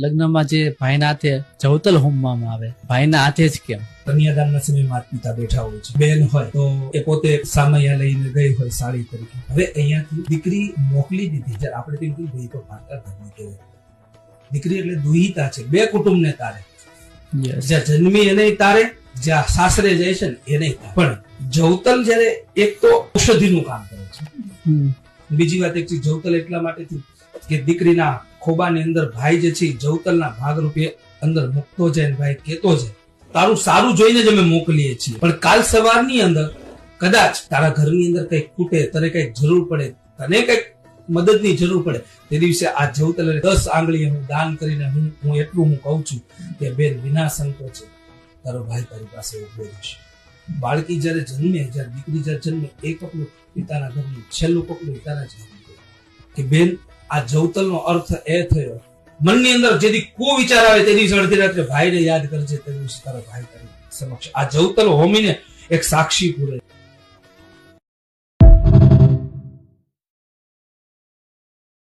લગ્નમાં જે ભાઈના હાથે જવતલ હોમવામાં આવે, ભાઈના હાથે જ કેમ? કન્યાદાનના સમયમાં માતા પિતા બેઠા હોય છે. બેન હોય તો એ પોતે સામૈયા લઈને ગઈ હોય સાડી તરીકે. હવે અહીંયાથી દીકરી મોકલી દીધી. જ્યારે આપણે તેમ કહીએ ભાઈ તો પારકા ઘરની કહેવાય. દીકરી એટલે દુહિતા છે, બે કુટુંબને તારે. જ્યાં જન્મી એને તારે, જ્યાં સાસરે જાય છે ને એને તારે. પણ જવતલ જ્યારે એક તો ઔષધિનું કામ કરે છે. બીજી વાત એક છે, જવતલ એટલા માટે કે દીકરીના ખોબાની અંદર ભાઈ જે છે જવતલના ભાગરૂપે અંદર મૂકતો જાય ને ભાઈ કેતો જાય તારું સારું જોઈને જ અમે મોકલીએ છીએ. પણ કાલ સવારની અંદર કદાચ તારા ઘરની અંદર કંઈક ખૂટે, તને કંઈક જરૂર પડે, તને કંઈક મદદની જરૂર પડે, તે દિવસે આ જવતલ 10 આંગળી હું દાન કરીને હું એટલું હું કહું છું કે બેન વિના સંકોચે તારો ભાઈ તારી પાસે ઉભો રહેશે. બાળકી જયારે જન્મે, જયારે દીકરી જયારે જન્મે, એ કપડું પિતાના ઘરનું, છેલ્લું કપડું પિતાના જ ઘરનું. કે બેન આ જવતલનો અર્થ એ થયો, મનની અંદર જેથી કો વિચાર આવે તેની અડધી રાત્રે ભાઈને યાદ કરજે, તે દિવસે તારો ભાઈ તારી સમક્ષ આ જવતલ હોમીને એક સાક્ષી પૂરે.